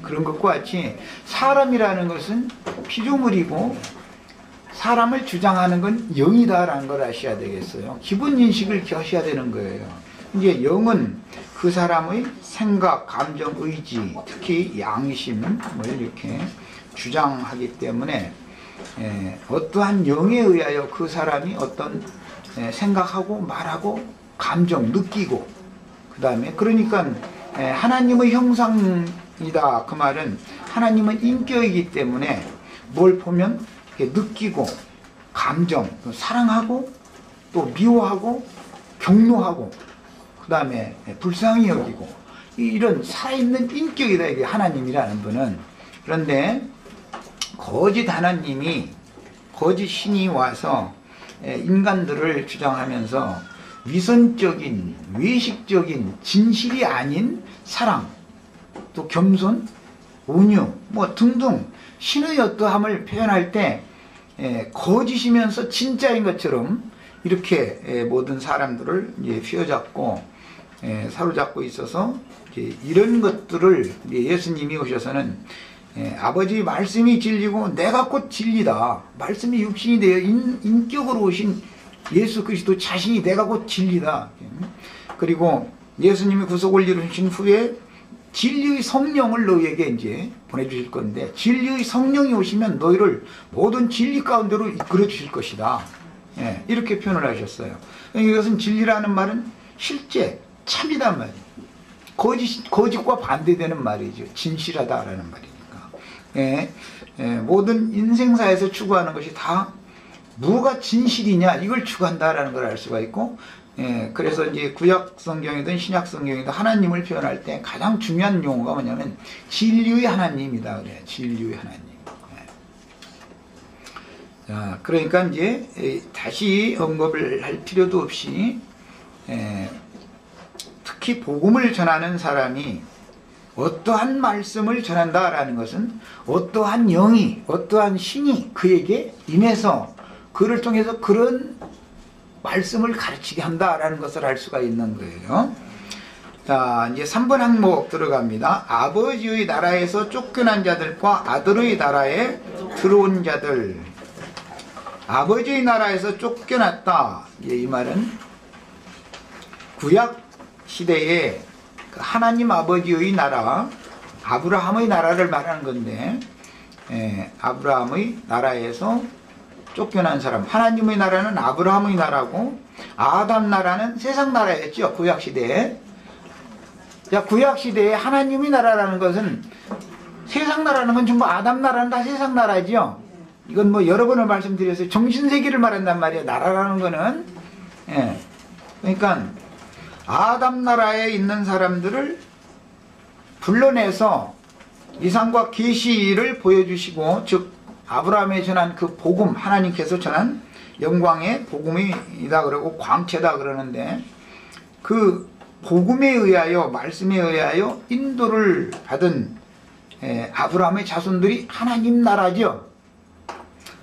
그런 것과 같이 사람이라는 것은 피조물이고 사람을 주장하는 건 영이다라는 걸 아셔야 되겠어요. 기본 인식을 하셔야 되는 거예요. 이제 영은 그 사람의 생각, 감정, 의지, 특히 양심을 이렇게 주장하기 때문에 어떠한 영에 의하여 그 사람이 어떤 생각하고 말하고 감정, 느끼고 그 다음에 그러니까 하나님의 형상이다. 그 말은 하나님은 인격이기 때문에 뭘 보면 느끼고 감정, 사랑하고 또 미워하고 경노하고 그 다음에 불쌍히 여기고 이런 살아있는 인격이다. 이게 하나님이라는 분은. 그런데 거짓 하나님이 거짓 신이 와서 인간들을 주장하면서 위선적인 외식적인 진실이 아닌 사랑 또 겸손 온유 뭐 등등 신의 어떠함을 표현할 때 거짓이면서 진짜인 것처럼 이렇게 모든 사람들을 휘어잡고 사로잡고 있어서 이런 것들을 예수님이 오셔서는 아버지 말씀이 진리고 내가 곧 진리다. 말씀이 육신이 되어 인격으로 오신 예수 그리스도 자신이 내가 곧 진리다. 그리고 예수님이 구속을 이루신 후에 진리의 성령을 너희에게 이제 보내주실 건데 진리의 성령이 오시면 너희를 모든 진리 가운데로 이끌어 주실 것이다. 이렇게 표현을 하셨어요. 이것은 진리라는 말은 실제 참이란 말이에요. 거짓과 반대되는 말이죠. 진실하다라는 말이니까. 모든 인생사에서 추구하는 것이 다 뭐가 진실이냐 이걸 추구한다라는 걸 알 수가 있고, 그래서 이제 구약 성경이든 신약 성경이든 하나님을 표현할 때 가장 중요한 용어가 뭐냐면 진리의 하나님이다 그래요. 진리의 하나님. 자, 그러니까 이제 다시 언급을 할 필요도 없이 특히 복음을 전하는 사람이 어떠한 말씀을 전한다라는 것은 어떠한 영이 어떠한 신이 그에게 임해서 그를 통해서 그런 말씀을 가르치게 한다라는 것을 알 수가 있는 거예요. 자, 이제 3번 항목 들어갑니다. 아버지의 나라에서 쫓겨난 자들과 아들의 나라에 들어온 자들. 아버지의 나라에서 쫓겨났다. 이 말은 구약 시대에 하나님 아버지의 나라, 아브라함의 나라를 말하는 건데, 아브라함의 나라에서 쫓겨난 사람. 하나님의 나라는 아브라함의 나라고 아담 나라는 세상 나라였죠. 구약 시대에. 자, 구약 시대에 하나님의 나라라는 것은 세상 나라는 건 전부 아담 나라는 다 세상 나라죠. 이건 뭐 여러 번을 말씀드렸어요. 정신세계를 말한단 말이에요. 나라라는 거는. 그러니까 아담 나라에 있는 사람들을 불러내서 이상과 계시를 보여주시고, 즉 아브라함에 전한 그 복음, 하나님께서 전한 영광의 복음이다 그러고 광채다 그러는데, 그 복음에 의하여 말씀에 의하여 인도를 받은 아브라함의 자손들이 하나님 나라죠.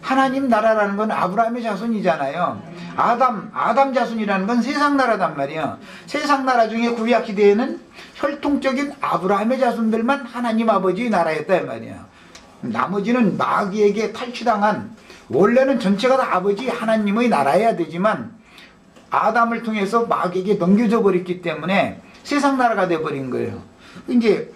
하나님 나라라는 건 아브라함의 자손이잖아요. 아담 자손이라는 건 세상 나라단 말이에요. 세상 나라 중에 구약 시대에는 혈통적인 아브라함의 자손들만 하나님 아버지의 나라였다 이 말이에요. 나머지는 마귀에게 탈취당한, 원래는 전체가 다 아버지 하나님의 나라여야 되지만 아담을 통해서 마귀에게 넘겨져 버렸기 때문에 세상 나라가 돼버린 거예요. 이제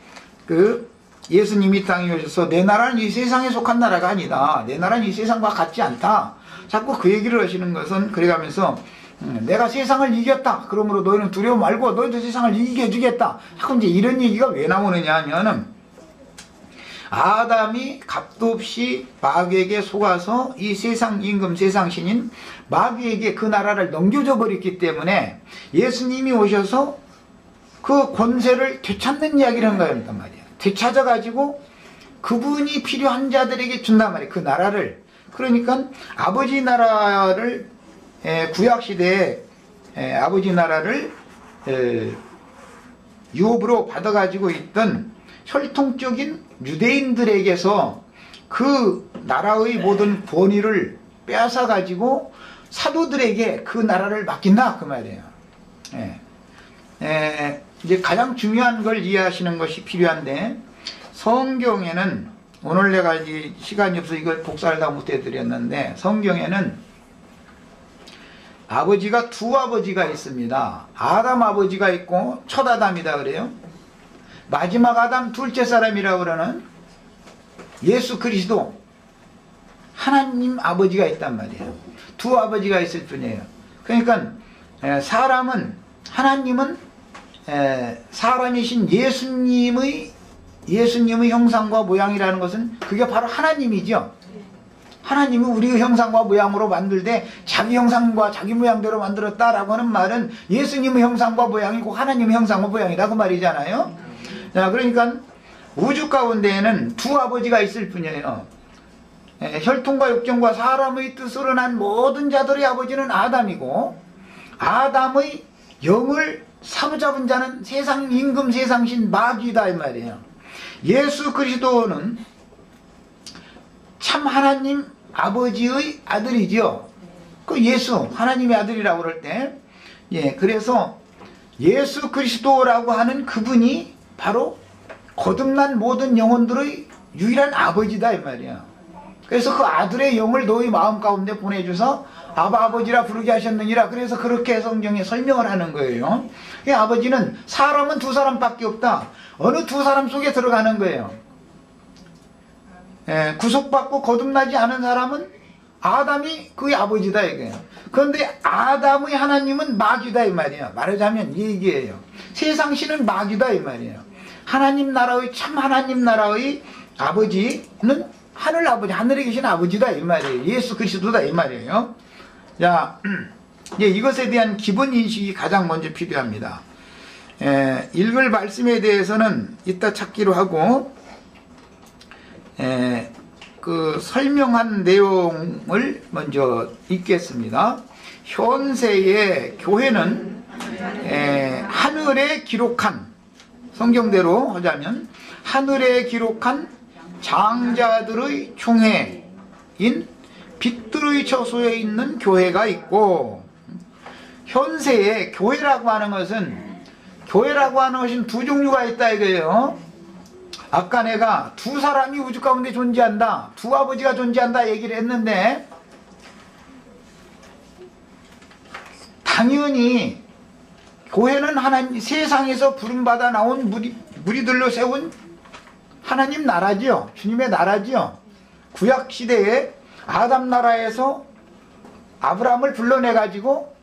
예수님이 땅에 오셔서 내 나라는 이 세상에 속한 나라가 아니다. 내 나라는 이 세상과 같지 않다. 자꾸 그 얘기를 하시는 것은 그래가면서 내가 세상을 이겼다. 그러므로 너희는 두려워 말고 너희도 세상을 이기게 해주겠다. 자꾸 이제 이런 얘기가 왜 나오느냐 하면은 아담이 값도 없이 마귀에게 속아서 이 세상 임금 세상 신인 마귀에게 그 나라를 넘겨줘 버렸기 때문에 예수님이 오셔서 그 권세를 되찾는 이야기를 한 거란 말이에요. 되찾아가지고 그분이 필요한 자들에게 준단 말이에요. 그 나라를. 그러니까 아버지 나라를 구약시대에 아버지 나라를 유업으로 받아가지고 있던 혈통적인 유대인들에게서 그 나라의 모든 권위를 빼앗아가지고 사도들에게 그 나라를 맡긴다 그 말이에요. 이제 가장 중요한 걸 이해하시는 것이 필요한데, 성경에는 오늘 내가 이 시간이 없어 이걸 복사를 다 못해 드렸는데 성경에는 아버지가 두 아버지가 있습니다. 아담 아버지가 있고 첫 아담이다 그래요. 마지막 아담 둘째 사람이라고 그러는 예수 그리스도 하나님 아버지가 있단 말이에요. 두 아버지가 있을 뿐이에요. 그러니까 사람은 하나님은 사람이신 예수님의 형상과 모양이라는 것은 그게 바로 하나님이죠. 하나님이 우리의 형상과 모양으로 만들되 자기 형상과 자기 모양대로 만들었다라고 하는 말은 예수님의 형상과 모양이고 하나님의 형상과 모양이다 그 말이잖아요. 자, 그러니까 우주 가운데에는 두 아버지가 있을 뿐이에요. 혈통과 육정과 사람의 뜻으로 난 모든 자들의 아버지는 아담이고 아담의 영을 사로잡은 자는 세상 임금 세상신 마귀다 이 말이에요. 예수 그리스도는 참 하나님 아버지의 아들이죠. 그 예수 하나님의 아들이라고 그럴 때 그래서 예수 그리스도라고 하는 그분이 바로 거듭난 모든 영혼들의 유일한 아버지다 이 말이야. 그래서 그 아들의 영을 너희 마음 가운데 보내줘서 아바 아버지라 부르게 하셨느니라. 그래서 그렇게 성경에 설명을 하는 거예요. 아버지는 사람은 두 사람밖에 없다. 어느 두 사람 속에 들어가는 거예요. 구속받고 거듭나지 않은 사람은 아담이 그의 아버지다 이거예요. 그런데 아담의 하나님은 마귀다 이 말이에요. 말하자면 이 얘기예요. 세상신은 마귀다 이 말이에요. 하나님 나라의 참 하나님 나라의 아버지는 하늘 아버지, 하늘에 계신 아버지다 이 말이에요. 예수 그리스도다 이 말이에요. 자, 이것에 대한 기본 인식이 가장 먼저 필요합니다. 읽을 말씀에 대해서는 이따 찾기로 하고 그 설명한 내용을 먼저 읽겠습니다. 현세의 교회는 하늘에 기록한 성경대로 하자면 하늘에 기록한 장자들의 총회인 빛들의 처소에 있는 교회가 있고 현세에 교회라고 하는 것은 두 종류가 있다 이거예요. 아까 내가 두 사람이 우주 가운데 존재한다, 두 아버지가 존재한다 얘기를 했는데 당연히 교회는 하나님 세상에서 부름받아 나온 무리들로 세운 하나님 나라지요. 주님의 나라지요. 구약 시대에 아담 나라에서 아브라함을 불러내 가지고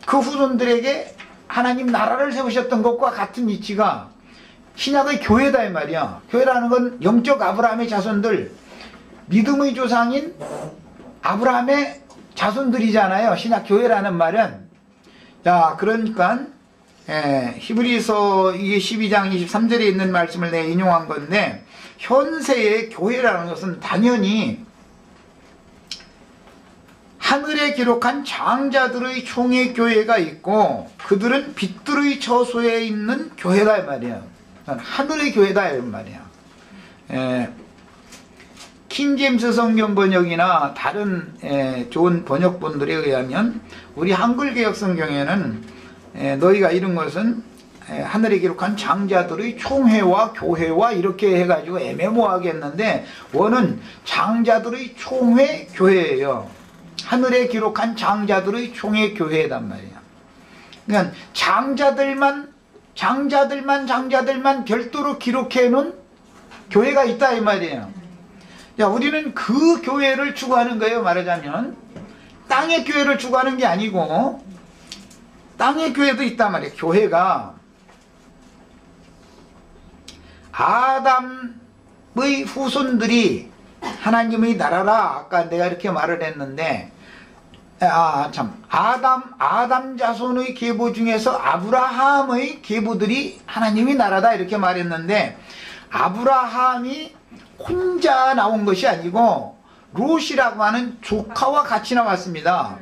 그 후손들에게 하나님 나라를 세우셨던 것과 같은 이치가 신약의 교회다 이 말이야. 교회라는 건 영적 아브라함의 자손들, 믿음의 조상인 아브라함의 자손들이잖아요. 신약 교회라는 말은. 자, 그러니까 히브리서 이게 12장 23절에 있는 말씀을 내가 인용한 건데 현세의 교회라는 것은 당연히 하늘에 기록한 장자들의 총회 교회가 있고 그들은 빛들의 처소에 있는 교회다 이 말이야. 하늘의 교회다 이 말이야. 킹제임스 성경 번역이나 다른 좋은 번역본들에 의하면 우리 한글개혁 성경에는 너희가 이런 것은 하늘에 기록한 장자들의 총회와 교회와 이렇게 해가지고 애매모호하게 했는데 원은 장자들의 총회 교회예요. 하늘에 기록한 장자들의 총회 교회단 말이야. 그러니까 장자들만 별도로 기록해 놓은 교회가 있다 이 말이에요. 자, 우리는 그 교회를 추구하는 거예요. 말하자면 땅의 교회를 추구하는 게 아니고 땅의 교회도 있단 말이에요. 교회가 아담의 후손들이 하나님의 나라라. 아까 내가 이렇게 말을 했는데 아담 자손의 계보 중에서 아브라함의 계보들이 하나님의 나라다 이렇게 말했는데 아브라함이 혼자 나온 것이 아니고 롯이라고 하는 조카와 같이 나왔습니다.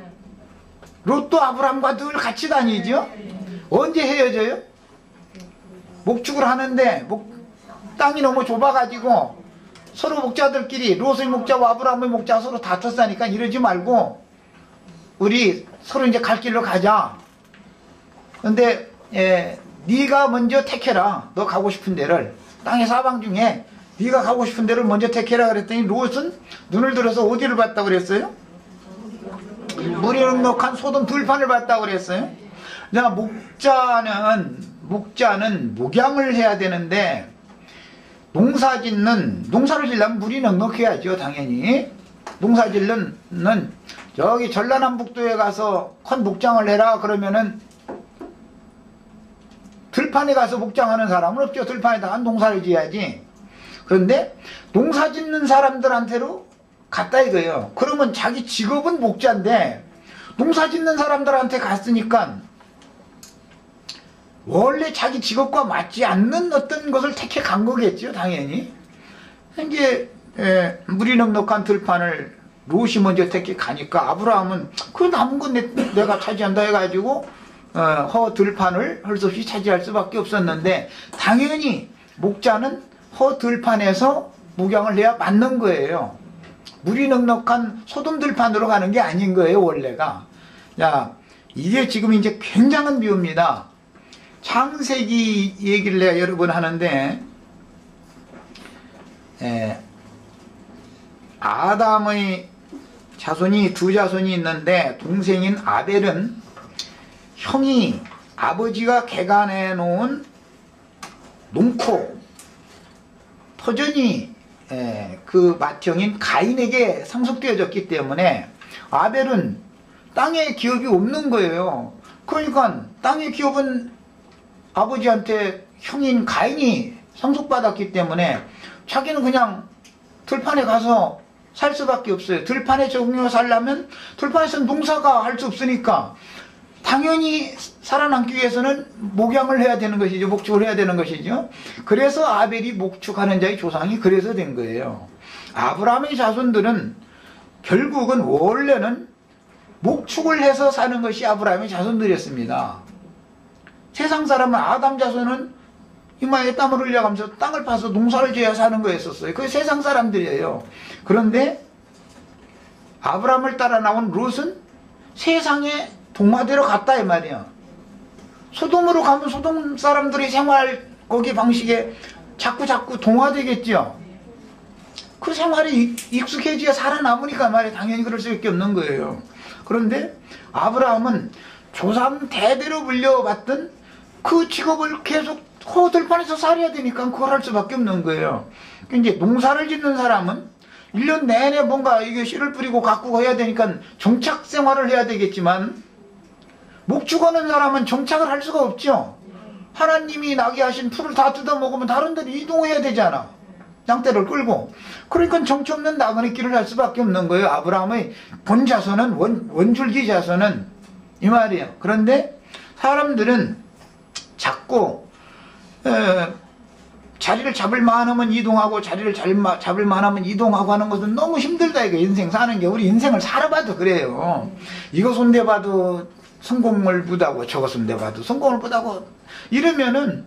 롯도 아브라함과 늘 같이 다니죠. 언제 헤어져요? 목축을 하는데 땅이 너무 좁아가지고 서로 목자들끼리 롯의 목자와 아브라함의 목자가 서로 다퉜으니까 이러지 말고 우리 서로 이제 갈 길로 가자. 근데 네가 먼저 택해라. 너 가고 싶은 데를. 땅의 사방 중에 네가 가고 싶은 데를 먼저 택해라 그랬더니 롯은 눈을 들어서 어디를 봤다고 그랬어요? 물이 넉넉한 소돔 들판을 봤다고 그랬어요. 자, 목자는 목양을 해야 되는데 농사를 지려면 물이 넉넉해야죠. 당연히 농사질는 저기 전라남북도에 가서 큰 목장을 해라 그러면은 들판에 가서 목장하는 사람은 없죠. 들판에다가 농사를 지어야지. 그런데 농사 짓는 사람들한테로 갔다 이거예요. 그러면 자기 직업은 목자인데 농사 짓는 사람들한테 갔으니까 원래 자기 직업과 맞지 않는 어떤 것을 택해 간 거겠죠. 당연히. 이제 물이 넉넉한 들판을 롯이 먼저 택해 가니까 아브라함은 그 남은 건 내가 차지한다 해가지고 허 들판을 할 수 없이 차지할 수밖에 없었는데 당연히 목자는 허 들판에서 목양을 해야 맞는 거예요. 물이 넉넉한 소돔 들판으로 가는 게 아닌 거예요. 원래가. 자, 이게 지금 이제 굉장한 비유입니다. 창세기 얘기를 내가 여러 번 하는데 아담의 자손이 두 자손이 있는데 동생인 아벨은 형이 아버지가 개간해 놓은 농토 터전이 그 맏형인 가인에게 상속되어졌기 때문에 아벨은 땅에 기업이 없는 거예요. 그러니까 땅의 기업은 아버지한테 형인 가인이 상속받았기 때문에 자기는 그냥 들판에 가서 살 수밖에 없어요. 들판에 적응해서 살려면 들판에서는 농사가 할 수 없으니까 당연히 살아남기 위해서는 목양을 해야 되는 것이죠. 목축을 해야 되는 것이죠. 그래서 아벨이 목축하는 자의 조상이 그래서 된 거예요. 아브라함의 자손들은 결국은 원래는 목축을 해서 사는 것이 아브라함의 자손들이었습니다. 세상 사람은 아담 자손은 이마에 땀을 흘려가면서 땅을 파서 농사를 지어야 사는 거였었어요. 그게 세상 사람들이에요. 그런데 아브라함을 따라 나온 롯은 세상의 동화대로 갔다 이 말이야. 소돔으로 가면 소돔 사람들의 생활 거기 방식에 자꾸 동화되겠죠. 그 생활에 익숙해져야 살아남으니까 말이야. 당연히 그럴 수밖에 없는 거예요. 그런데 아브라함은 조상 대대로 물려받던 그 직업을 계속 들판에서 살아야 되니까 그걸 할 수밖에 없는 거예요. 이제 농사를 짓는 사람은 1년 내내 뭔가 이게 씨를 뿌리고 가꾸고 해야 되니까 정착 생활을 해야 되겠지만 목축하는 사람은 정착을 할 수가 없죠. 하나님이 나게 하신 풀을 다 뜯어먹으면 다른 데로 이동해야 되잖아. 양떼를 끌고. 그러니까 정처 없는 나그네 길을 할 수밖에 없는 거예요. 아브라함의 본 자손은 원줄기 자손은 이 말이에요. 그런데 사람들은 자꾸 자리를 잡을 만하면 이동하고 자리를 잡을 만하면 이동하고 하는 것은 너무 힘들다 이거. 인생 사는 게 우리 인생을 살아봐도 그래요. 이거 손대봐도 성공을 못하고 저거 손대봐도 성공을 못하고 이러면은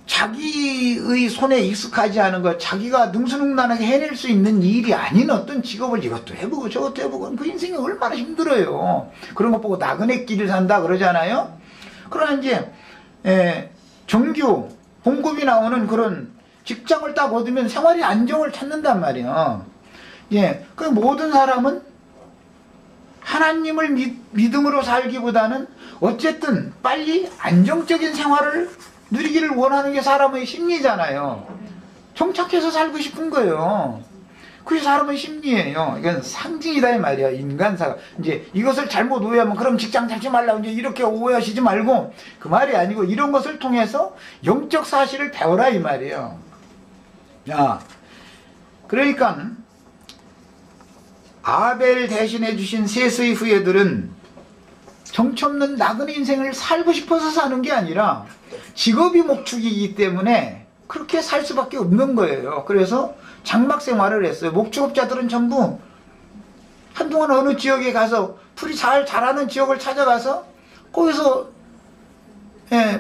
자기의 손에 익숙하지 않은 것, 자기가 능수능란하게 해낼 수 있는 일이 아닌 어떤 직업을 이것도 해보고 저것도 해보고 그 인생이 얼마나 힘들어요. 그런 것 보고 나그네 길을 산다 그러잖아요. 그러나 이제 정규 봉급이 나오는 그런 직장을 딱 얻으면 생활의 안정을 찾는단 말이에요. 예, 그 모든 사람은 하나님을 믿음으로 살기보다는 어쨌든 빨리 안정적인 생활을 누리기를 원하는 게 사람의 심리잖아요. 정착해서 살고 싶은 거예요. 그게 사람의 심리예요. 이건 상징이다 이 말이야. 인간사가. 이제 이것을 잘못 오해하면 그럼 직장 잡지 말라고 이제 이렇게 오해하시지 말고 그 말이 아니고 이런 것을 통해서 영적 사실을 배워라 이 말이에요. 야, 그러니까 아벨 대신해 주신 셋의 후예들은 정처 없는 나그네 인생을 살고 싶어서 사는 게 아니라 직업이 목축이기 때문에 그렇게 살 수밖에 없는 거예요. 그래서 장막 생활을 했어요. 목축업자들은 전부 한동안 어느 지역에 가서 풀이 잘 자라는 지역을 찾아가서 거기서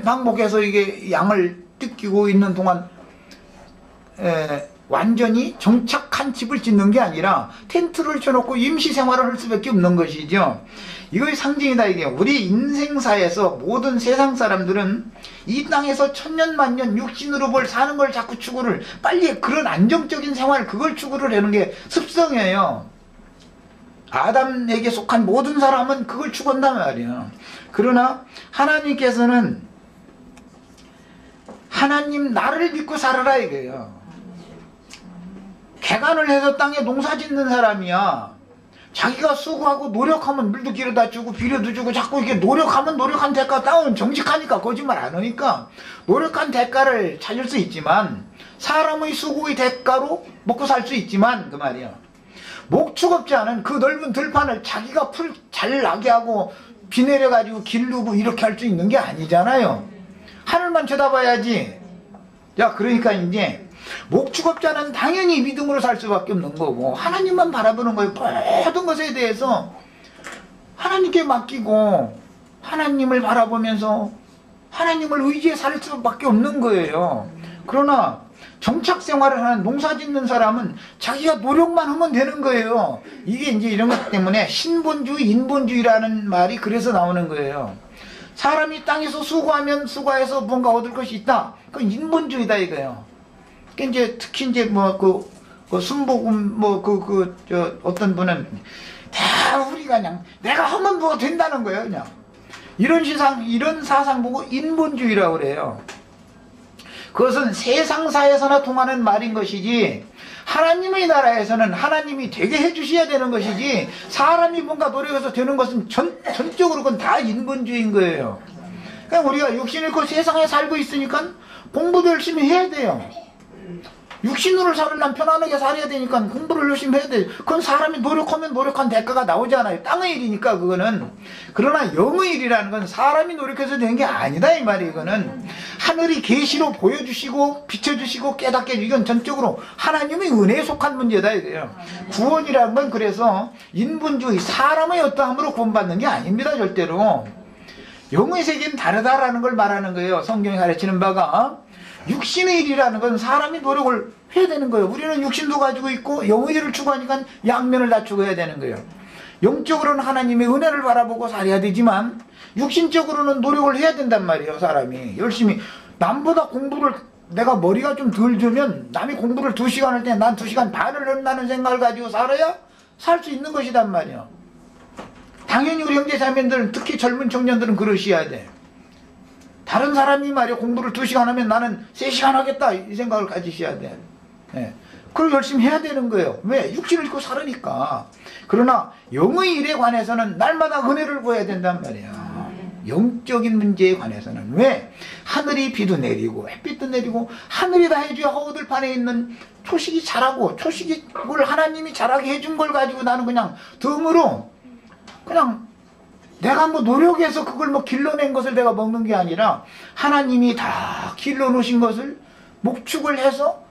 방목해서 이게 양을 뜯기고 있는 동안 완전히 정착한 집을 짓는 게 아니라 텐트를 쳐놓고 임시 생활을 할 수밖에 없는 것이죠. 이거의 상징이다. 이게 우리 인생사에서 모든 세상 사람들은 이 땅에서 천년만년 육신으로 뭘 사는 걸 자꾸 추구를, 빨리 그런 안정적인 생활, 그걸 추구를 하는 게 습성이에요. 아담에게 속한 모든 사람은 그걸 추구한단 말이에요. 그러나 하나님께서는 하나님 나를 믿고 살아라 이거예요. 개간을 해서 땅에 농사 짓는 사람이야. 자기가 수고하고 노력하면 물도 길어다 주고 비료도 주고 자꾸 이렇게 노력하면 노력한 대가, 땅은 정직하니까 거짓말 안 하니까 노력한 대가를 찾을 수 있지만, 사람의 수고의 대가로 먹고 살 수 있지만 그 말이야, 목축업지 않은 그 넓은 들판을 자기가 풀 잘 나게 하고 비 내려가지고 기르고 이렇게 할 수 있는 게 아니잖아요. 하늘만 쳐다봐야지. 자, 그러니까 이제 목축업자는 당연히 믿음으로 살 수밖에 없는 거고, 하나님만 바라보는 거예요. 모든 것에 대해서 하나님께 맡기고 하나님을 바라보면서 하나님을 의지해 살 수밖에 없는 거예요. 그러나 정착생활을 하는 농사 짓는 사람은 자기가 노력만 하면 되는 거예요. 이게 이제 이런 것 때문에 신본주의, 인본주의라는 말이 그래서 나오는 거예요. 사람이 땅에서 수고하면 수고해서 뭔가 얻을 것이 있다. 그건 인본주의다 이거예요. 그러니까 이제 특히 이제 순복음 어떤 분은 다 우리가 그냥 내가 하면 뭐가 된다는 거예요, 그냥. 이런 사상 보고 인본주의라고 그래요. 그것은 세상사에서나 통하는 말인 것이지, 하나님의 나라에서는 하나님이 되게 해주셔야 되는 것이지, 사람이 뭔가 노력해서 되는 것은 전적으로 그건 다 인본주의인 거예요. 그냥 우리가 육신을 그 세상에 살고 있으니까 공부도 열심히 해야 돼요. 육신으로 살으려면 편안하게 살아야 되니까 공부를 열심히 해야 돼요. 그건 사람이 노력하면 노력한 대가가 나오잖아요. 땅의 일이니까 그거는. 그러나 영의 일이라는 건 사람이 노력해서 되는 게 아니다 이 말이에요. 이거는 하늘이 계시로 보여주시고 비춰주시고 깨닫게 해주고, 이건 전적으로 하나님의 은혜에 속한 문제다 이거예요. 구원이라는 건 그래서 인본주의, 사람의 어떠함으로 구원받는 게 아닙니다. 절대로. 영의 세계는 다르다라는 걸 말하는 거예요. 성경이 가르치는 바가. 육신의 일이라는 건 사람이 노력을 해야 되는 거예요. 우리는 육신도 가지고 있고 영의 일을 추구하니까 양면을 낮추고 해야 되는 거예요. 영적으로는 하나님의 은혜를 바라보고 살아야 되지만 육신적으로는 노력을 해야 된단 말이에요. 사람이 열심히. 남보다 공부를, 내가 머리가 좀 덜 주면 남이 공부를 2시간 할 때 난 2시간 반을 한다는 생각을 가지고 살아야 살 수 있는 것이단 말이에요. 당연히 우리 형제자매들은, 특히 젊은 청년들은 그러셔야 돼. 다른 사람이 말이야 공부를 2시간 하면 나는 3시간 하겠다 이 생각을 가지셔야 돼. 예. 그걸 열심히 해야 되는 거예요. 왜? 육신을 입고 살으니까. 그러나 영의 일에 관해서는 날마다 은혜를 구해야 된단 말이야. 영적인 문제에 관해서는. 왜? 하늘이 비도 내리고 햇빛도 내리고 하늘이 다 해줘야 허우들판에 있는 초식이 자라고, 초식이 뭘 하나님이 자라게 해준 걸 가지고 나는 그냥 덤으로 그냥 내가 뭐 노력해서 그걸 뭐 길러낸 것을 내가 먹는 게 아니라 하나님이 다 길러놓으신 것을 목축을 해서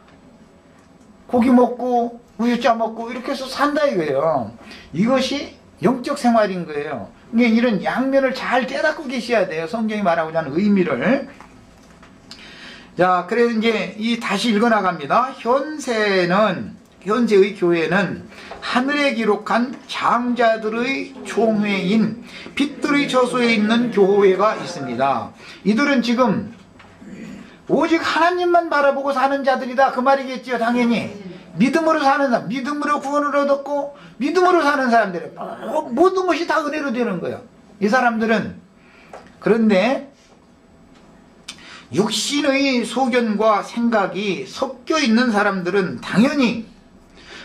고기 먹고 우유짜 먹고 이렇게 해서 산다 이거예요. 이것이 영적 생활인 거예요. 그러니까 이런 양면을 잘 깨닫고 계셔야 돼요. 성경이 말하고자 하는 의미를. 자, 그래서 이제 다시 읽어나갑니다. 현세의 교회는 하늘에 기록한 장자들의 총회인 빛들의 저소에 있는 교회가 있습니다. 이들은 지금 오직 하나님만 바라보고 사는 자들이다 그 말이겠죠. 당연히 믿음으로 사는 사람, 믿음으로 구원을 얻었고 믿음으로 사는 사람들은 모든 것이 다 은혜로 되는 거예요. 이 사람들은. 그런데 육신의 소견과 생각이 섞여 있는 사람들은 당연히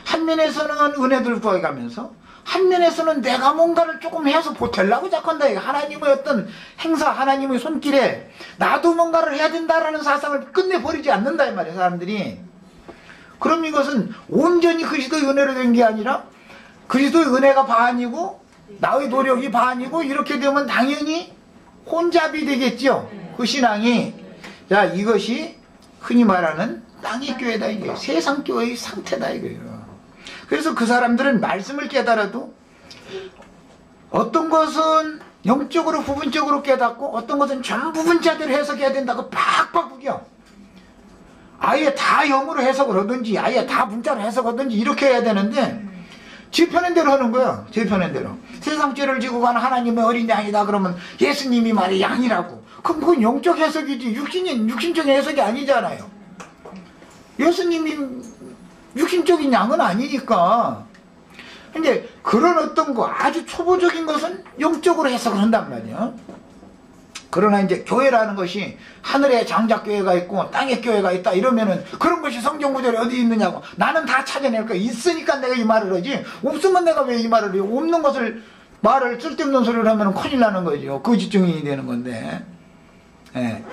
한면에서는 은혜를 구해가면서 한면에서는 내가 뭔가를 조금 해서 보태려고 자꾸 한다. 하나님의 어떤 행사, 하나님의 손길에 나도 뭔가를 해야 된다라는 사상을 끝내버리지 않는다 이 말이에요. 사람들이. 그럼 이것은 온전히 그리스도의 은혜로 된 게 아니라 그리스도의 은혜가 반이고 나의 노력이 반이고, 이렇게 되면 당연히 혼잡이 되겠죠. 그 신앙이. 자, 이것이 흔히 말하는 땅의 교회다 이게. 세상 교회의 상태다 이거예요. 그래서 그 사람들은 말씀을 깨달아도 어떤 것은 영적으로 부분적으로 깨닫고 어떤 것은 전 부분자대로 해석해야 된다고 팍팍 구겨. 아예 다 영어로 해석을 하든지 아예 다 문자로 해석하든지 이렇게 해야 되는데 지 편한 대로 하는 거야. 지 편한 대로. 세상 죄를 지고 가는 하나님의 어린 양이다 그러면 예수님이 말이 양이라고. 그럼 그건 영적 해석이지 육신적인 해석이 아니잖아요. 예수님이 육신적인 양은 아니니까. 근데 그런 어떤 거 아주 초보적인 것은 영적으로 해석을 한단 말이야. 그러나 이제 교회라는 것이 하늘에 장작교회가 있고 땅에 교회가 있다 이러면은 그런 것이 성경 구절에 어디 있느냐고. 나는 다 찾아낼 거야. 있으니까 내가 이 말을 하지. 없으면 내가 왜 이 말을 해요. 없는 것을 말을 쓸데없는 소리를 하면 큰일 나는 거죠. 거짓 증인이 되는 건데. 예.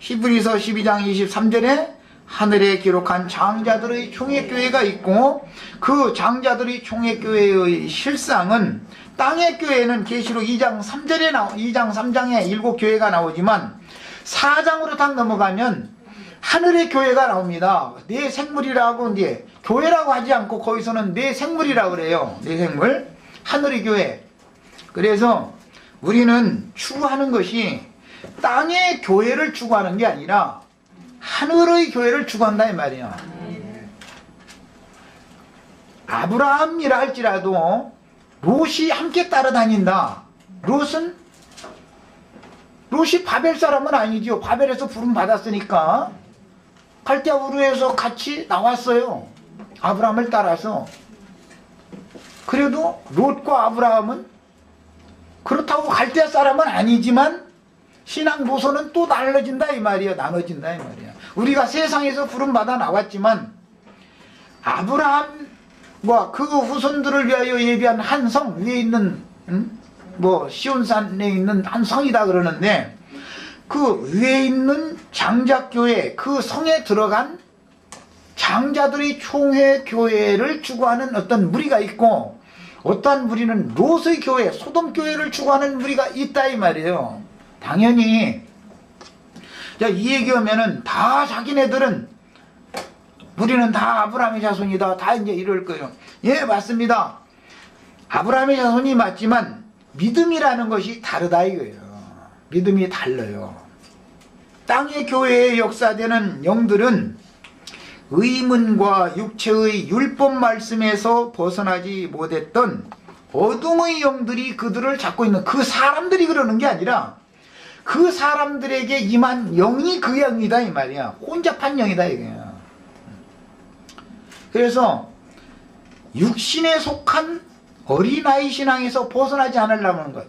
히브리서 12장 23절에 하늘에 기록한 장자들의 총회교회가 있고 그 장자들의 총회교회의 실상은 땅의 교회는 계시록 2장 3장에 7교회가 나오지만 4장으로 딱 넘어가면 하늘의 교회가 나옵니다. 내 생물이라고 이제 교회라고 하지 않고 거기서는 내 생물이라고 그래요. 내 생물. 하늘의 교회. 그래서 우리는 추구하는 것이 땅의 교회를 추구하는 게 아니라 하늘의 교회를 추구한다 이 말이야. 아브라함이라 할지라도 롯이 함께 따라다닌다. 롯이 바벨 사람은 아니죠. 바벨에서 부름 받았으니까 갈대아 우르에서 같이 나왔어요. 아브라함을 따라서. 그래도 롯과 아브라함은 그렇다고 갈대아 사람은 아니지만 신앙 노선은 또 나눠진다 이 말이야. 나눠진다 이 말이야. 우리가 세상에서 부름 받아 나왔지만 아브라함과 그 후손들을 위하여 예비한 한 성 위에 있는 시온산에 있는 한 성이다 그러는데 그 위에 있는 장작교회 그 성에 들어간 장자들의 총회교회를 추구하는 어떤 무리가 있고 어떠한 무리는 롯의 교회 소돔교회를 추구하는 무리가 있다 이 말이에요. 당연히 이 얘기하면은 다 자기네들은 우리는 다 아브라함의 자손이다 다 이제 이럴 거예요. 예 맞습니다. 아브라함의 자손이 맞지만 믿음이라는 것이 다르다 이거예요. 믿음이 달라요. 땅의 교회에 역사되는 영들은 의문과 육체의 율법 말씀에서 벗어나지 못했던 어둠의 영들이 그들을 잡고 있는 그 사람들이 그러는 게 아니라 그 사람들에게 임한 영이 그 영이다 이 말이야. 혼잡한 영이다 이거야. 그래서 육신에 속한 어린아이 신앙에서 벗어나지 않으려는 것.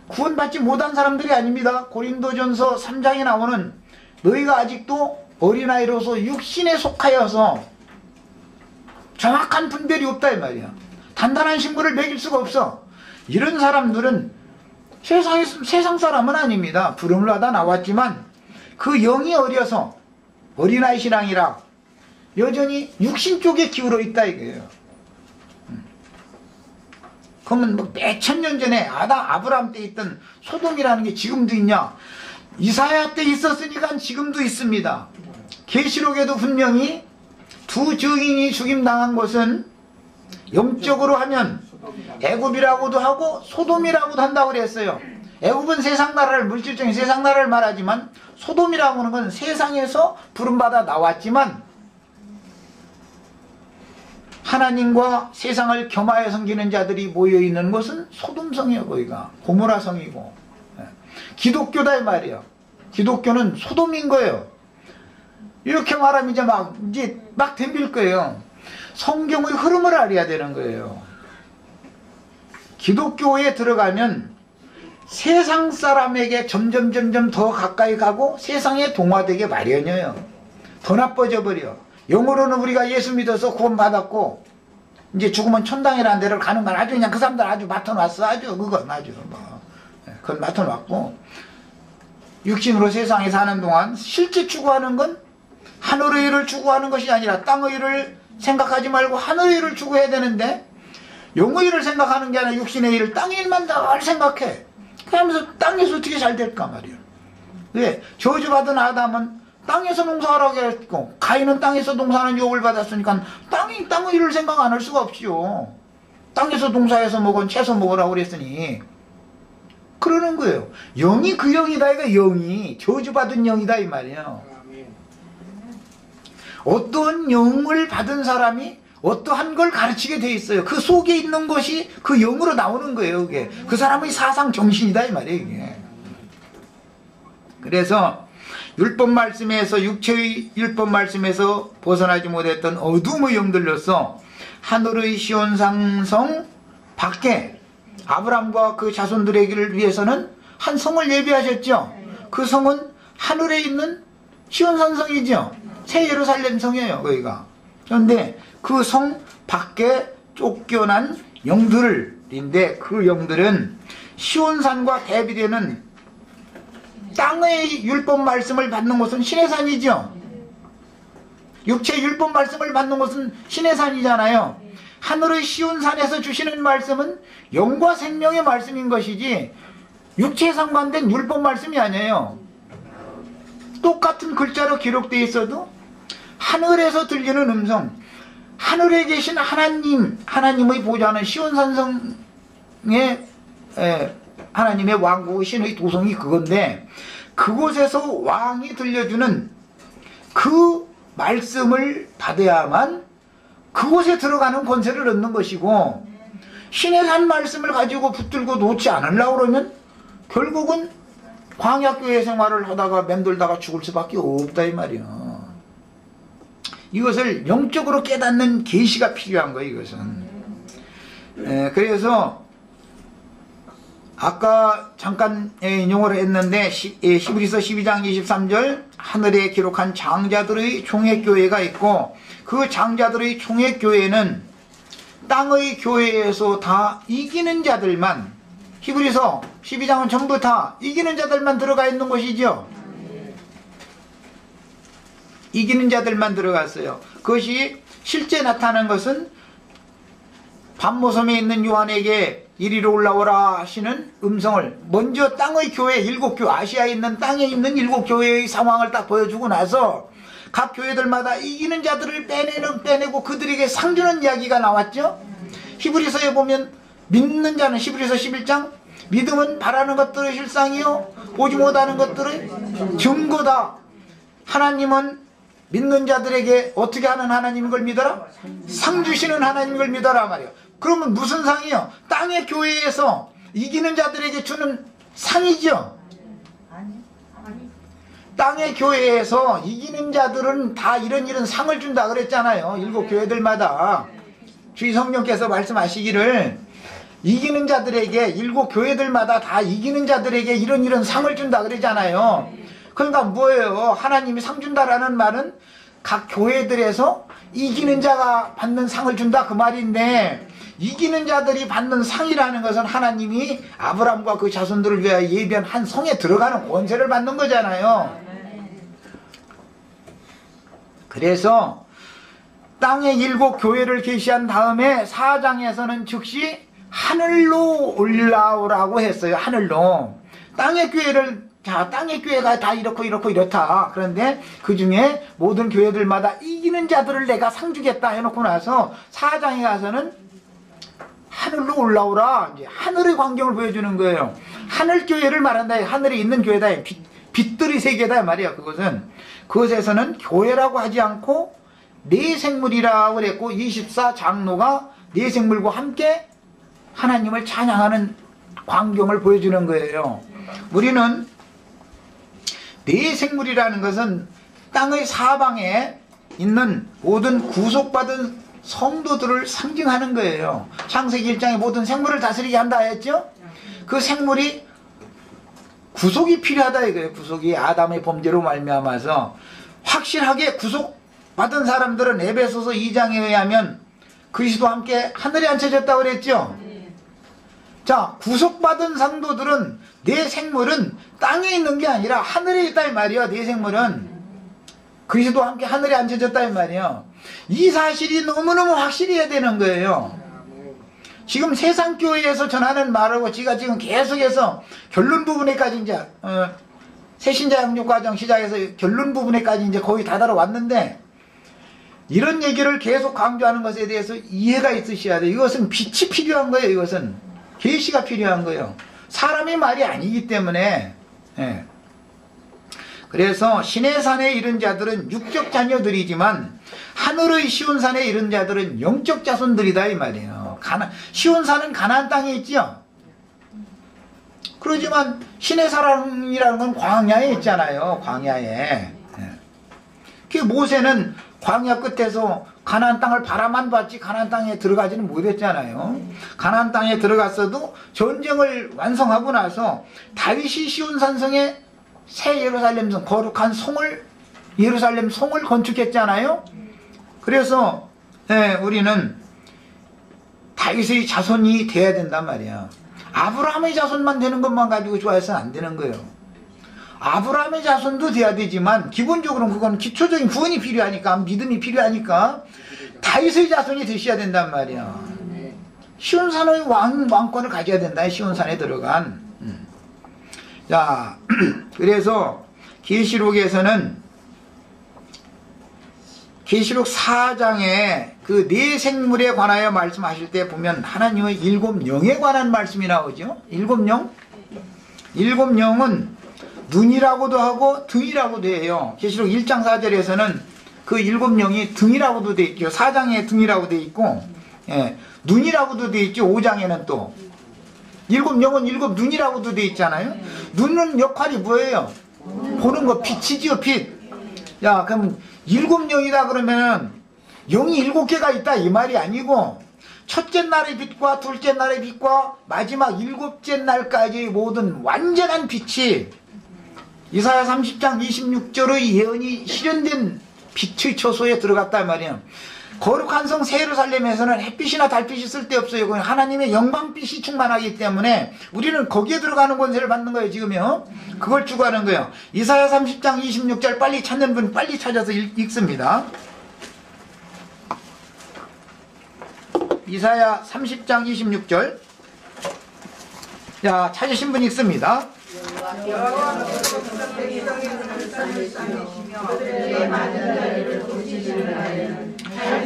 구원받지 못한 사람들이 아닙니다. 고린도전서 3장에 나오는 너희가 아직도 어린아이로서 육신에 속하여서 정확한 분별이 없다 이 말이야. 단단한 신분을 매길 수가 없어. 이런 사람들은 세상 사람은 아닙니다. 부름을 받아 나왔지만 그 영이 어려서 어린아이 신앙이라 여전히 육신 쪽에 기울어 있다 이거예요. 그러면 뭐 몇천 년 전에 아브라함 때 있던 소돔이라는 게 지금도 있냐? 이사야 때 있었으니까 지금도 있습니다. 계시록에도 분명히 두 증인이 죽임당한 곳은 영적으로 하면 애굽이라고도 하고 소돔이라고도 한다고 그랬어요. 애굽은 세상 나라를 물질적인 세상 나라를 말하지만 소돔이라고 하는 건 세상에서 부름받아 나왔지만 하나님과 세상을 겸하여 섬기는 자들이 모여있는 곳은 소돔성이에요. 거기가 고모라성이고 기독교다 이 말이에요. 기독교는 소돔인 거예요. 이렇게 말하면 이제 막 덤빌 거예요. 성경의 흐름을 알아야 되는 거예요. 기독교에 들어가면 세상 사람에게 점점 더 가까이 가고 세상에 동화되게 마련이에요. 더 나빠져 버려. 영어로는 우리가 예수 믿어서 구원받았고 이제 죽으면 천당이라는 데를 가는 건 아주 그냥 그 사람들 아주 맡아놨어. 아주 그건 아주 그건 맡아놨고 육신으로 세상에 사는 동안 실제 추구하는 건 하늘의 일을 추구하는 것이 아니라 땅의 일을 생각하지 말고 하늘의 일을 추구해야 되는데 영의 일을 생각하는 게 아니라 육신의 일을 땅의 일만 늘 생각해. 그러면서 땅에서 어떻게 잘 될까 말이야. 왜? 저주받은 아담은 땅에서 농사하라고 했고 가인은 땅에서 농사하는 유업을 받았으니까 땅의 일을 생각 안 할 수가 없지요. 땅에서 농사해서 먹은 채소 먹으라고 그랬으니 그러는 거예요. 영이 그 영이다. 이거 영이 저주받은 영이다 이 말이에요. 어떤 영을 받은 사람이 어떠한 걸 가르치게 돼 있어요. 그 속에 있는 것이 그 영으로 나오는 거예요. 그게 그 사람의 사상 정신이다 이 말이에요. 이게. 그래서 율법 말씀에서, 육체의 율법 말씀에서 벗어나지 못했던 어둠의 영들로서 하늘의 시온산성 밖에 아브람과 그 자손들에게를 위해서는 한 성을 예비하셨죠. 그 성은 하늘에 있는 시온산성이죠. 새 예루살렘 성이에요. 거기가. 그런데 그 성 밖에 쫓겨난 영들인데, 그 영들은 시온산과 대비되는 땅의 율법 말씀을 받는 곳은 시내산이죠. 육체 율법 말씀을 받는 곳은 시내산이잖아요. 하늘의 시온산에서 주시는 말씀은 영과 생명의 말씀인 것이지 육체에 상관된 율법 말씀이 아니에요. 똑같은 글자로 기록되어 있어도 하늘에서 들리는 음성, 하늘에 계신 하나님의 보좌는 시온산성의 하나님의 왕국의 신의 도성이 그건데, 그곳에서 왕이 들려주는 그 말씀을 받아야만 그곳에 들어가는 권세를 얻는 것이고, 신의 산 말씀을 가지고 붙들고 놓지 않으려고 그러면 결국은 광야교회 생활을 하다가 맴돌다가 죽을 수밖에 없다 이 말이야. 이것을 영적으로 깨닫는 계시가 필요한 거예요. 이것은. 그래서 아까 잠깐 인용을 했는데 히브리서 12장 23절 하늘에 기록한 장자들의 총회교회가 있고, 그 장자들의 총회교회는 땅의 교회에서 다 이기는 자들만, 히브리서 12장은 전부 다 이기는 자들만 들어가 있는 것이죠. 이기는 자들만 들어갔어요. 그것이 실제 나타난 것은 반모섬에 있는 요한에게 이리로 올라오라 하시는 음성을 먼저 땅의 교회 7교회, 아시아에 있는 땅에 있는 7교회의 상황을 딱 보여주고 나서 각 교회들마다 이기는 자들을 빼내고 그들에게 상 주는 이야기가 나왔죠. 히브리서에 보면 믿는 자는, 히브리서 11장, 믿음은 바라는 것들의 실상이요 보지 못하는 것들의 증거다. 하나님은 믿는 자들에게 어떻게 하는 하나님인 걸 믿어라? 상 주시는 하나님인 걸 믿어라 말이야. 그러면 무슨 상이요? 땅의 교회에서 이기는 자들에게 주는 상이죠. 땅의 교회에서 이기는 자들은 다 이런 상을 준다 그랬잖아요. 7교회들마다. 주의 성령께서 말씀하시기를 이기는 자들에게, 7교회들마다 다 이기는 자들에게 이런 상을 준다 그러잖아요. 그러니까 뭐예요? 하나님이 상 준다라는 말은 각 교회들에서 이기는 자가 받는 상을 준다 그 말인데, 이기는 자들이 받는 상이라는 것은 하나님이 아브람과 그 자손들을 위하여 예비한 한 성에 들어가는 권세를 받는 거잖아요. 그래서 땅의 7교회를 계시한 다음에 4장에서는 즉시 하늘로 올라오라고 했어요. 하늘로. 땅의 교회를, 자, 땅의 교회가 다 이렇다. 그런데 그 중에 모든 교회들마다 이기는 자들을 내가 상 주겠다 해놓고 나서 4장에 가서는 하늘로 올라오라. 이제 하늘의 광경을 보여주는 거예요. 하늘 교회를 말한다. 하늘에 있는 교회다. 빛들의 세계다 말이야. 그것에서는 교회라고 하지 않고 네 생물이라고 그랬고, 24장로가 네 생물과 함께 하나님을 찬양하는 광경을 보여주는 거예요. 우리는 네 생물이라는 것은 땅의 사방에 있는 모든 구속받은 성도들을 상징하는 거예요. 창세기 1장에 모든 생물을 다스리게 한다 했죠? 그 생물이 구속이 필요하다 이거예요. 구속이 아담의 범죄로 말미암아서 확실하게 구속받은 사람들은 에베소서 2장에 의하면 그리스도와 함께 하늘에 앉혀졌다고 그랬죠? 자, 구속받은 성도들은, 내 생물은 땅에 있는 게 아니라 하늘에 있다 이 말이야. 내 생물은 그리스도와 함께 하늘에 앉혀졌다 이 말이에요. 이 사실이 너무너무 확실해야 되는 거예요. 지금 세상교회에서 전하는 말하고 제가 지금 계속해서 결론 부분에까지 이제 새신자 양육 과정 시작해서 결론 부분에까지 이제 거의 다다뤄왔는데, 이런 얘기를 계속 강조하는 것에 대해서 이해가 있으셔야 돼요. 이것은 빛이 필요한 거예요. 이것은 계시가 필요한 거예요. 사람의 말이 아니기 때문에. 그래서 신의 산에 이른 자들은 육적 자녀들이지만 하늘의 시온산에 이른 자들은 영적 자손들이다 이 말이에요. 시온산은 가나안 땅에 있지요. 그러지만 신의 사랑이라는 건 광야에 있잖아요. 광야에. 그 모세는 광야 끝에서 가나안 땅을 바라만 봤지 가나안 땅에 들어가지는 못했잖아요. 가나안 땅에 들어갔어도 전쟁을 완성하고 나서 다윗이 시온산성에 새 예루살렘 성, 거룩한 성을, 예루살렘 성을 건축했잖아요. 그래서 우리는 다윗의 자손이 돼야 된단 말이야. 아브라함의 자손만 되는 것만 가지고 좋아해서는 안 되는 거예요. 아브라함의 자손도 돼야 되지만 기본적으로 그건 기초적인 구원이 필요하니까, 믿음이 필요하니까 다윗의 자손이 되셔야 된단 말이야. 시온산의 왕권을 가져야 된다. 시온산에 들어간. 자, 그래서 계시록에서는 계시록 4장에 그 네 생물에 관하여 말씀하실 때 보면 하나님의 7영에 관한 말씀이 나오죠. 7영? 7영은 눈이라고도 하고 등이라고도 해요. 계시록 1장 4절에서는 그 7영이 등이라고도 돼 있죠. 4장에 등이라고 돼 있고, 눈이라고도 돼 있죠. 5장에는 또 7영은 7눈이라고도 돼 있잖아요. 눈은 역할이 뭐예요? 보는 거, 빛이지요, 빛. 야, 그럼 7영이다 그러면 영이 7개가 있다 이 말이 아니고, 첫째 날의 빛과 둘째 날의 빛과 마지막 7째 날까지의 모든 완전한 빛이 이사야 30장 26절의 예언이 실현된 빛의 처소에 들어갔단 말이에요. 거룩한 성 새 예루살렘에서는 햇빛이나 달빛이 쓸데없어요. 그건 하나님의 영광빛이 충만하기 때문에 우리는 거기에 들어가는 권세를 받는 거예요. 지금요. 그걸 추구하는 거예요. 이사야 30장 26절 빨리 찾는 분 빨리 찾아서 읽습니다. 이사야 30장 26절. 자, 찾으신 분 읽습니다.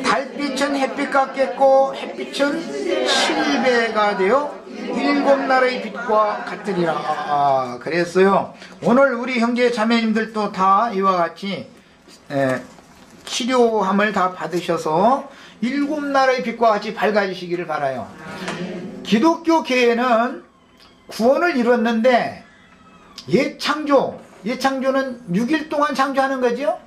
달빛은 햇빛 같겠고 햇빛은 7배가 되어 7나라의 빛과 같으리라. 그랬어요. 오늘 우리 형제 자매님들도 다 이와 같이 치료함을 다 받으셔서 7나라의 빛과 같이 밝아지시기를 바라요. 기독교 교회는 구원을 이뤘는데 예창조는 6일 동안 창조하는 거죠.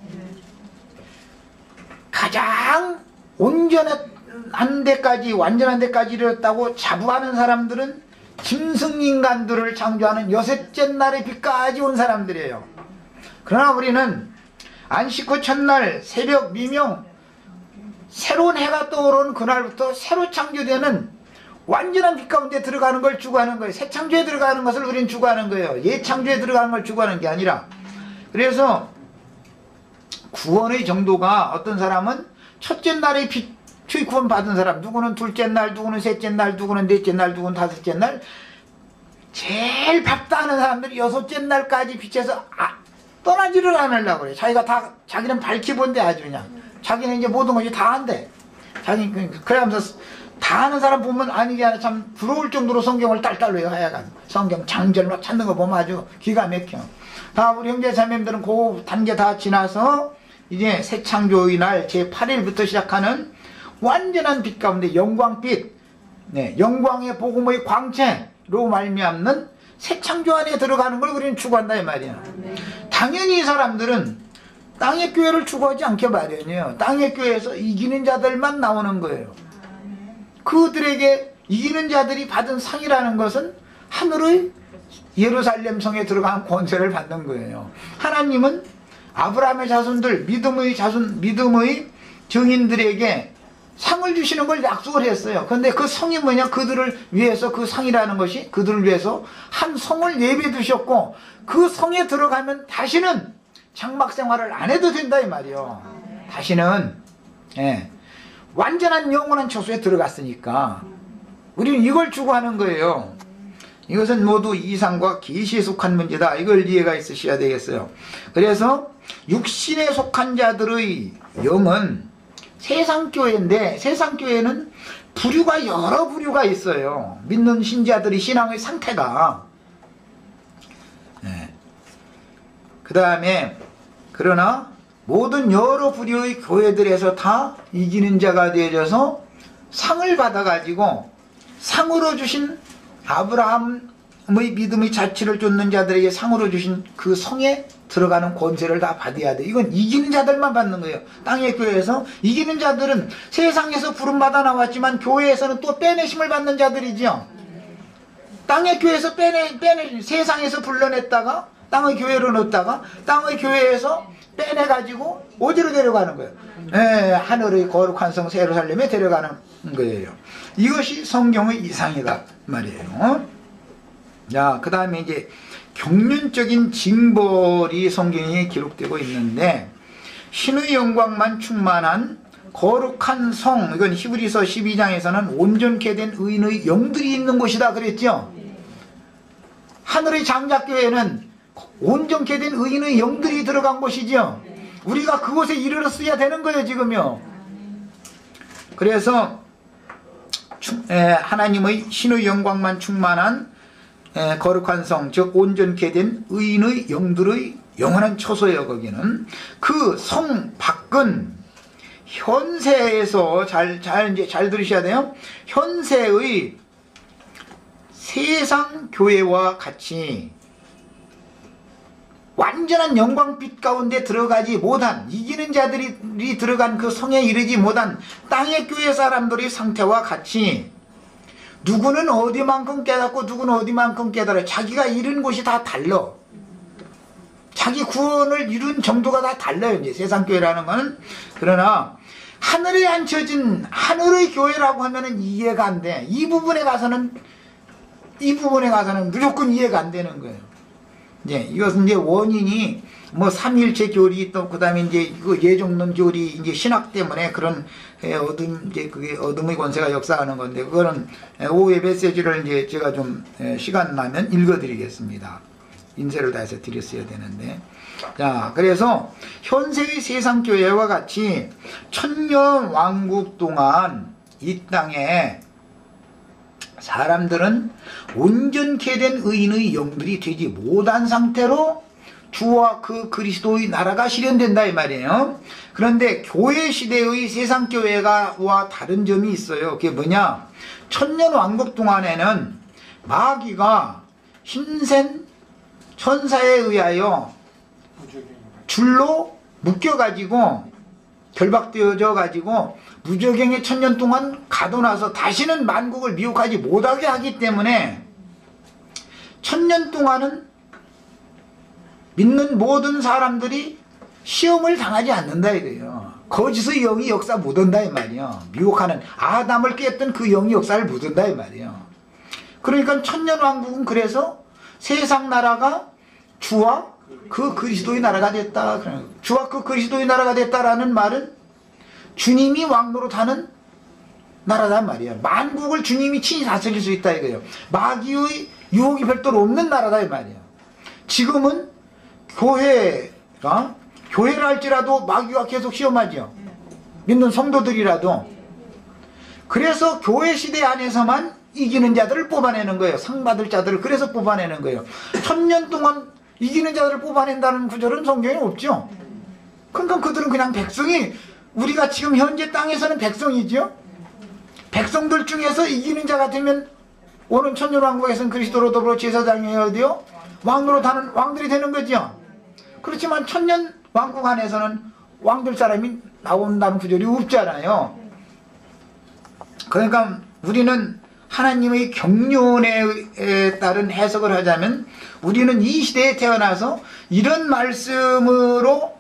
가장 온전한 데까지, 완전한 데까지 이르렀다고 자부하는 사람들은 짐승인간들을 창조하는 여섯째 날의 빛까지 온 사람들이에요. 그러나 우리는 안식 후 첫날 새벽 미명 새로운 해가 떠오르는 그날부터 새로 창조되는 완전한 빛 가운데 들어가는 걸 추구하는 거예요. 새 창조에 들어가는 것을 우리는 추구하는 거예요. 예창조에 들어가는 걸 추구하는 게 아니라. 그래서 구원의 정도가, 어떤 사람은 첫째 날의 빛의 구원 받은 사람, 누구는 둘째 날, 누구는 셋째 날, 누구는 넷째 날, 누구는 다섯째 날, 제일 밝다는 사람들이 여섯째 날까지 빛에서 떠나지를 않으려고 그래. 자기는 밝히 본데 아주 그냥. 자기는 이제 모든 것이 다 한대. 그러면서 다 하는 사람 보면 아니게 하나 참 부러울 정도로 성경을 딸딸로 해야 성경 장절로 찾는 거 보면 아주 기가 막혀. 다 우리 형제 자매님들은 그 단계 다 지나서 이제 새 창조의 날 제8일부터 시작하는 완전한 빛 가운데 영광빛, 영광의 복음의 광채로 말미암는 새 창조 안에 들어가는 걸 우리는 추구한다 이 말이야. 당연히 이 사람들은 땅의 교회를 추구하지 않게 마련이에요. 땅의 교회에서 이기는 자들만 나오는 거예요. 그들에게 이기는 자들이 받은 상이라는 것은 하늘의 예루살렘 성에 들어간 권세를 받는 거예요. 하나님은 아브라함의 자손들, 믿음의 증인들에게 상을 주시는 걸 약속을 했어요. 그런데 그 성이 뭐냐? 그들을 위해서, 그 상이라는 것이 그들을 위해서 한 성을 예배해 두셨고, 그 성에 들어가면 다시는 장막 생활을 안 해도 된다 이 말이요. 다시는 완전한 영원한 처소에 들어갔으니까 우리는 이걸 추구하는 거예요. 이것은 모두 이상과 계시에 속한 문제다. 이걸 이해가 있으셔야 되겠어요. 그래서 육신에 속한 자들의 영은 세상교회인데, 세상교회는 부류가 여러 부류가 있어요. 믿는 신자들의 신앙의 상태가. 그 다음에 그러나 모든 여러 부류의 교회들에서 다 이기는 자가 되어져서 상을 받아가지고 상으로 주신 아브라함의 믿음의 자취를 쫓는 자들에게 상으로 주신 그 성에 들어가는 권세를 다 받아야 돼. 이건 이기는 자들만 받는 거예요. 땅의 교회에서 이기는 자들은 세상에서 부름받아 나왔지만 교회에서는 또 빼내심을 받는 자들이죠. 땅의 교회에서 세상에서 불러냈다가 땅의 교회로 넣었다가 땅의 교회에서 빼내가지고 어디로 데려가는 거예요? 하늘의 거룩한 성 예루살렘에 데려가는 거예요. 이것이 성경의 이상이다 말이에요. 자, 그 다음에 이제 경륜적인 징벌이 성경에 기록되고 있는데, 신의 영광만 충만한 거룩한 성, 이건 히브리서 12장에서는 온전케 된 의인의 영들이 있는 곳이다 그랬죠. 하늘의 장작교회는 온전케 된 의인의 영들이 들어간 곳이죠. 우리가 그곳에 이르렀어야 되는 거예요 지금요. 그래서 하나님의 신의 영광만 충만한 거룩한 성, 즉 온전케 된 의인의 영들의 영원한 처소예요. 거기는 그 성 밖은 현세에서 잘 들으셔야 돼요. 현세의 세상 교회와 같이 완전한 영광빛 가운데 들어가지 못한, 이기는 자들이 들어간 그 성에 이르지 못한 땅의 교회 사람들의 상태와 같이, 누구는 어디만큼 깨닫고 누구는 어디만큼 깨달아요. 자기가 이룬 곳이 다 달라. 자기 구원을 이룬 정도가 다 달라요. 이제 세상 교회라는 거는. 그러나 하늘에 앉혀진 하늘의 교회라고 하면은 이해가 안 돼. 이 부분에 가서는 무조건 이해가 안 되는 거예요. 이것은 이제 원인이 뭐 삼일체 교리, 또 그다음에 이제 그 예종론 교리, 이제 신학 때문에 그런 그게 어둠의 권세가 역사하는 건데, 그거는 오후에 메시지를 이제 제가 좀 시간 나면 읽어드리겠습니다. 인쇄를 다해서 드렸어야 되는데. 자, 그래서 현세의 세상 교회와 같이 천년 왕국 동안 이 땅에 사람들은 온전케 된 의인의 영들이 되지 못한 상태로 주와 그 그리스도의 나라가 실현된다 이 말이에요. 그런데 교회 시대의 세상 교회와 다른 점이 있어요. 그게 뭐냐? 천년 왕국 동안에는 마귀가 힘센 천사에 의하여 줄로 묶여가지고 결박되어져 가지고 무저갱에 천년 동안 가둬놔서 다시는 만국을 미혹하지 못하게 하기 때문에 천년 동안은 믿는 모든 사람들이 시험을 당하지 않는다 이거예요. 거짓의 영이 역사 못한다 이 말이에요. 미혹하는 아담을 깼던 그 영이 역사를 못한다 이 말이에요. 그러니까 천년 왕국은 그래서 세상 나라가 주와 그 그리스도의 나라가 됐다. 주와 그 그리스도의 나라가 됐다라는 말은 주님이 왕노릇하는 나라단 말이에요. 만국을 주님이 친히 다스릴 수 있다 이거예요. 마귀의 유혹이 별도로 없는 나라다 이 말이에요. 지금은 교회를 할지라도 마귀가 계속 시험하죠. 믿는 성도들이라도. 그래서 교회 시대 안에서만 이기는 자들을 뽑아내는 거예요. 상 받을 자들을 그래서 뽑아내는 거예요. 천년 동안 이기는 자들을 뽑아낸다는 구절은 성경에 없죠. 그러니까 그들은 그냥 백성이, 우리가 지금 현재 땅에서는 백성이죠. 백성들 중에서 이기는 자가 되면 오는 천년왕국에서는 그리스도로 더불어 제사장이어야 돼요. 왕노릇하는 왕들이 되는 거죠. 그렇지만 천년왕국 안에서는 왕들 사람이 나온다는 구절이 없잖아요. 그러니까 우리는 하나님의 경륜에 따른 해석을 하자면, 우리는 이 시대에 태어나서 이런 말씀으로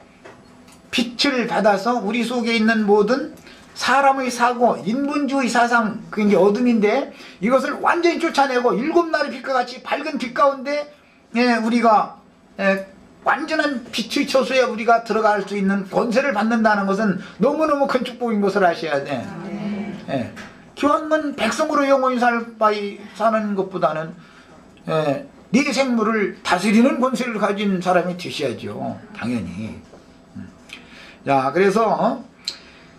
빛을 받아서 우리 속에 있는 모든 사람의 사고, 인본주의 사상, 그게 이제 어둠인데, 이것을 완전히 쫓아내고 일곱 날의 빛과 같이 밝은 빛 가운데 우리가 완전한 빛의 처소에 우리가 들어갈 수 있는 권세를 받는다는 것은 너무너무 큰 축복인 것을 아셔야 돼. 기왕은 백성으로 영원히 사는 것보다는 네 생물을 다스리는 권세를 가진 사람이 되셔야죠. 당연히. 자, 그래서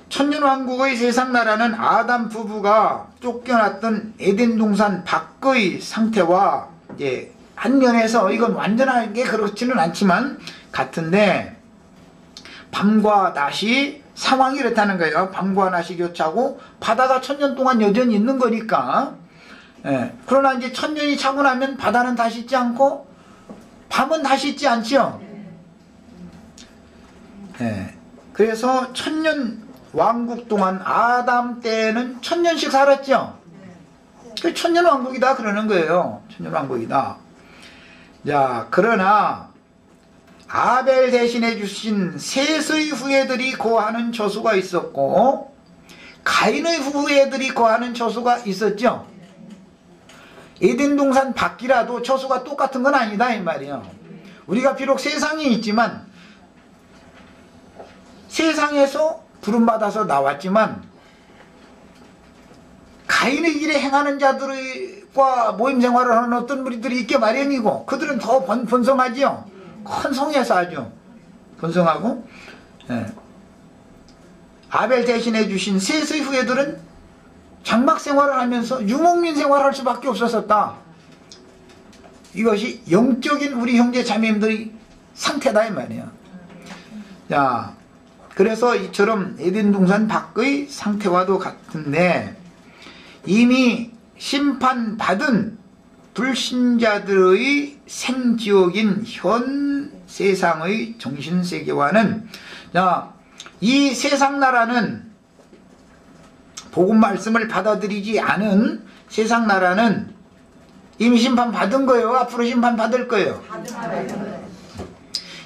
천년왕국의 세상 나라는 아담 부부가 쫓겨났던 에덴 동산 밖의 상태와 이제 한 면에서, 이건 완전하게 그렇지는 않지만 같은데, 밤과 낮이 상황이 이렇다는 거예요. 밤과 낮이 교차하고 바다가 1000년 동안 여전히 있는 거니까. 예. 그러나 이제 1000년이 차고 나면 바다는 다시 있지 않고 밤은 다시 있지 않죠. 예. 그래서 1000년 왕국 동안 아담 때는 1000년씩 살았죠. 그 1000년 왕국이다 그러는 거예요. 1000년 왕국이다. 자, 그러나 아벨 대신해 주신 셋의 후예들이 거하는 저수가 있었고 가인의 후예들이 거하는 저수가 있었죠. 에덴 동산 밖이라도 저수가 똑같은 건 아니다 이 말이에요. 우리가 비록 세상에 있지만 세상에서 부름받아서 나왔지만 가인의 길에 행하는 자들과 모임 생활을 하는 어떤 무리들이 있게 마련이고 그들은 더 번성하지요. 큰 성에서 아주 번성하고. 예. 아벨 대신해 주신 셋의 후예들은 장막 생활을 하면서 유목민 생활을 할 수밖에 없었다. 이것이 영적인 우리 형제 자매님들의 상태다 이 말이에요. 자, 그래서 이처럼 에덴 동산 밖의 상태와도 같은데 이미 심판받은 불신자들의 생지옥인 현 세상의 정신세계와는, 자, 이 세상 나라는 복음 말씀을 받아들이지 않은 세상 나라는 이미 심판받은 거예요? 앞으로 심판받을 거예요?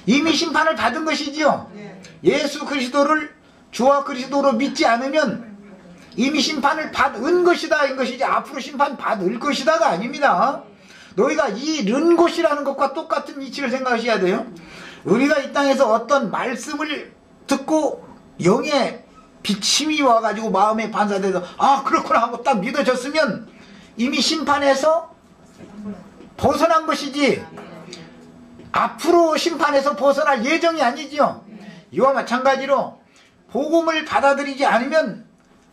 이미 심판을 받은 것이지요. 예수 그리스도를 주와 그리스도로 믿지 않으면 이미 심판을 받은 것이다 인 것이지 앞으로 심판받을 것이다가 아닙니다. 너희가 이른 곳이라는 것과 똑같은 이치를 생각하셔야 돼요. 우리가 이 땅에서 어떤 말씀을 듣고 영의 비침이 와가지고 마음에 반사돼서 아 그렇구나 하고 딱 믿어졌으면 이미 심판에서 벗어난 것이지 앞으로 심판에서 벗어날 예정이 아니지요. 이와 마찬가지로 복음을 받아들이지 않으면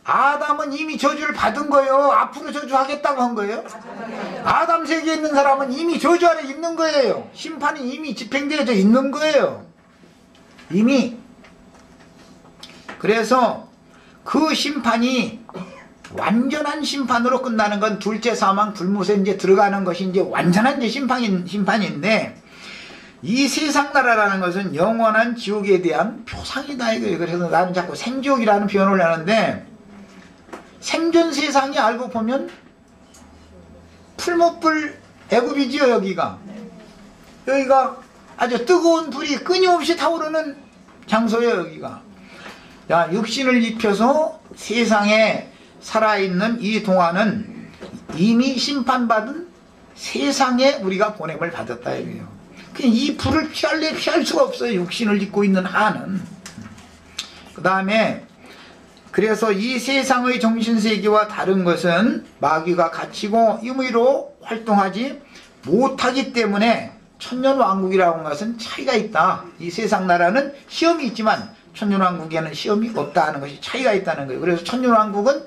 아담은 이미 저주를 받은 거예요. 앞으로 저주하겠다고 한 거예요. 아담 세계에 있는 사람은 이미 저주 아래 있는 거예요. 심판이 이미 집행되어져 있는 거예요. 이미. 그래서 그 심판이 완전한 심판으로 끝나는 건 둘째 사망 불못에 이제 들어가는 것이 이제 완전한 이제 심판인데 이 세상 나라라는 것은 영원한 지옥에 대한 표상이다 이거예요. 그래서 나는 자꾸 생지옥이라는 표현을 하는데 생존 세상이 알고 보면 풀못불 애굽이지요. 여기가 아주 뜨거운 불이 끊임없이 타오르는 장소예요. 여기가. 야, 육신을 입혀서 세상에 살아있는 이 동안은 이미 심판받은 세상에 우리가 보냄을 받았다 이거예요. 이 불을 피할 수가 없어요. 육신을 입고 있는 한은. 그 다음에 그래서 이 세상의 정신세계와 다른 것은 마귀가 갇히고 임의로 활동하지 못하기 때문에 천년왕국이라고 하는 것은 차이가 있다. 이 세상 나라는 시험이 있지만 천년왕국에는 시험이 없다 하는 것이 차이가 있다는 거예요. 그래서 천년왕국은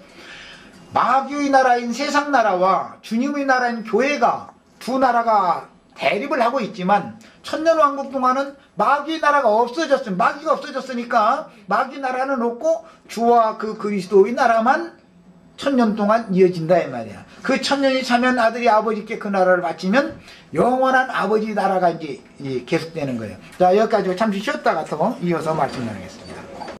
마귀의 나라인 세상 나라와 주님의 나라인 교회가 두 나라가 대립을 하고 있지만 천년왕국 동안은 마귀의 나라가 없어졌으면 마귀가 없어졌으니까 마귀 나라는 없고 주와 그 그리스도의 나라만 천년 동안 이어진다 이 말이야. 그 천년이 차면 아들이 아버지께 그 나라를 바치면 영원한 아버지 나라가 이제 계속되는 거예요. 자, 여기까지 잠시 쉬었다가 또 이어서 말씀 나누겠습니다.